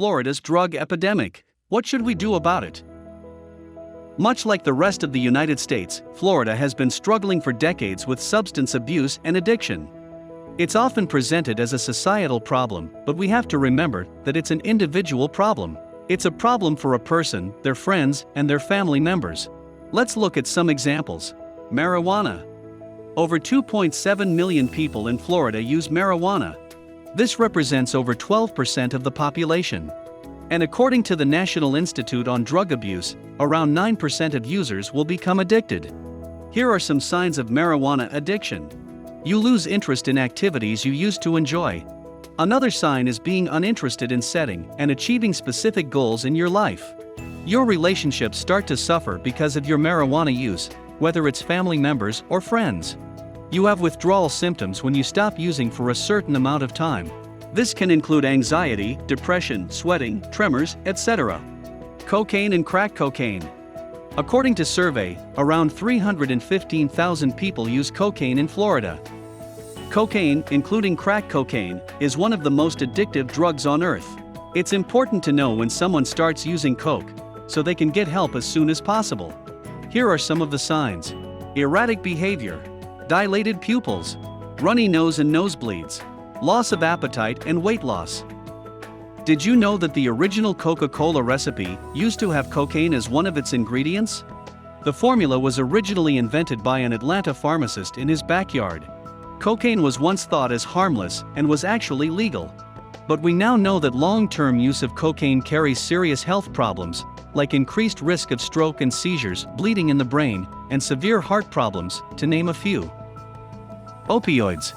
Florida's drug epidemic. What should we do about it? Much like the rest of the United States, Florida has been struggling for decades with substance abuse and addiction. It's often presented as a societal problem, but we have to remember that it's an individual problem. It's a problem for a person, their friends, and their family members. Let's look at some examples. Marijuana. Over 2.7 million people in Florida use marijuana. This represents over 12% of the population. And according to the National Institute on Drug Abuse, around 9% of users will become addicted. Here are some signs of marijuana addiction. You lose interest in activities you used to enjoy. Another sign is being uninterested in setting and achieving specific goals in your life. Your relationships start to suffer because of your marijuana use, whether it's family members or friends. You have withdrawal symptoms when you stop using for a certain amount of time. This can include anxiety, depression, sweating, tremors, etc. Cocaine and crack cocaine. According to survey, around 315,000 people use cocaine in Florida. Cocaine, including crack cocaine, is one of the most addictive drugs on earth. It's important to know when someone starts using coke, so they can get help as soon as possible. Here are some of the signs. Erratic behavior, dilated pupils, runny nose and nosebleeds, loss of appetite and weight loss. Did you know that the original Coca-Cola recipe used to have cocaine as one of its ingredients? The formula was originally invented by an Atlanta pharmacist in his backyard. Cocaine was once thought as harmless and was actually legal. But we now know that long-term use of cocaine carries serious health problems, like increased risk of stroke and seizures, bleeding in the brain, and severe heart problems, to name a few. Opioids.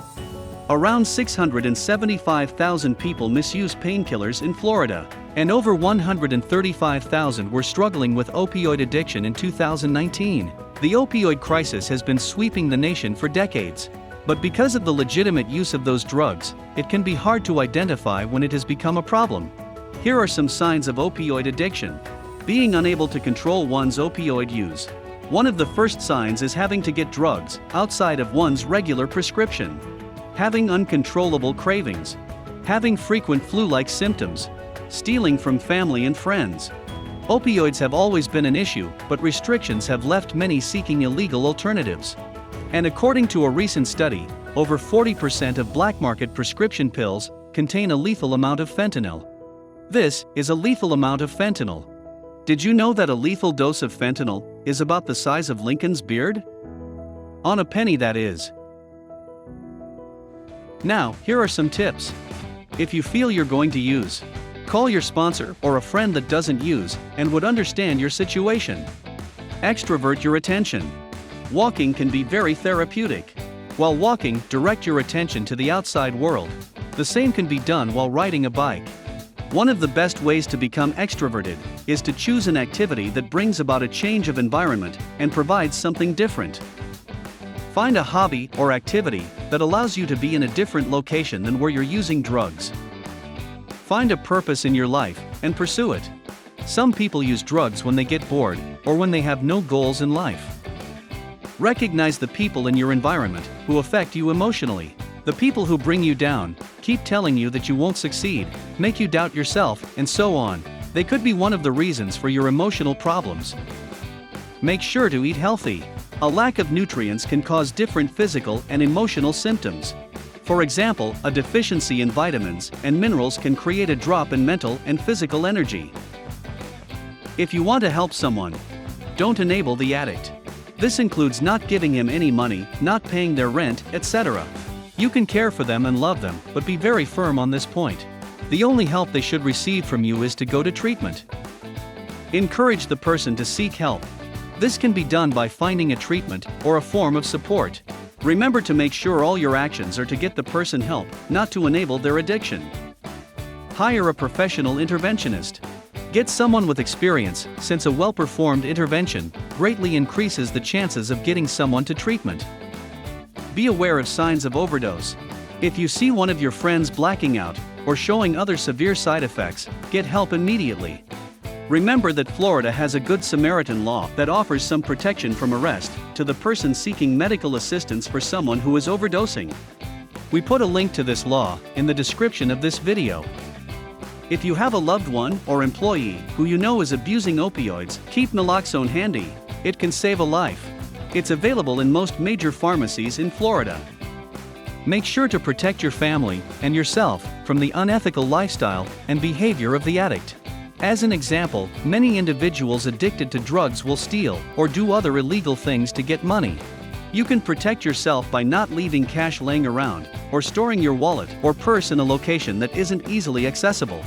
Around 675,000 people misuse painkillers in Florida, and over 135,000 were struggling with opioid addiction in 2019. The opioid crisis has been sweeping the nation for decades. But because of the legitimate use of those drugs, it can be hard to identify when it has become a problem. Here are some signs of opioid addiction. Being unable to control one's opioid use. One of the first signs is having to get drugs outside of one's regular prescription. Having uncontrollable cravings. Having frequent flu-like symptoms. Stealing from family and friends. Opioids have always been an issue, but restrictions have left many seeking illegal alternatives. And according to a recent study, over 40% of black market prescription pills contain a lethal amount of fentanyl. This is a lethal amount of fentanyl. Did you know that a lethal dose of fentanyl is about the size of Lincoln's beard? On a penny, that is. Now, here are some tips. If you feel you're going to use, call your sponsor or a friend that doesn't use and would understand your situation. Extrovert your attention. Walking can be very therapeutic. While walking, direct your attention to the outside world. The same can be done while riding a bike. One of the best ways to become extroverted is to choose an activity that brings about a change of environment and provides something different. Find a hobby or activity that allows you to be in a different location than where you're using drugs. Find a purpose in your life and pursue it. Some people use drugs when they get bored or when they have no goals in life. Recognize the people in your environment who affect you emotionally. The people who bring you down, keep telling you that you won't succeed, make you doubt yourself, and so on. They could be one of the reasons for your emotional problems. Make sure to eat healthy. A lack of nutrients can cause different physical and emotional symptoms. For example, a deficiency in vitamins and minerals can create a drop in mental and physical energy. If you want to help someone, don't enable the addict. This includes not giving him any money, not paying their rent, etc. You can care for them and love them, but be very firm on this point. The only help they should receive from you is to go to treatment. Encourage the person to seek help. This can be done by finding a treatment or a form of support. Remember to make sure all your actions are to get the person help, not to enable their addiction. Hire a professional interventionist. Get someone with experience, since a well-performed intervention greatly increases the chances of getting someone to treatment. Be aware of signs of overdose. If you see one of your friends blacking out or showing other severe side effects, get help immediately. Remember that Florida has a Good Samaritan law that offers some protection from arrest to the person seeking medical assistance for someone who is overdosing. We put a link to this law in the description of this video. If you have a loved one or employee who you know is abusing opioids, keep naloxone handy. It can save a life. It's available in most major pharmacies in Florida. Make sure to protect your family and yourself from the unethical lifestyle and behavior of the addict. As an example, many individuals addicted to drugs will steal or do other illegal things to get money. You can protect yourself by not leaving cash laying around or storing your wallet or purse in a location that isn't easily accessible.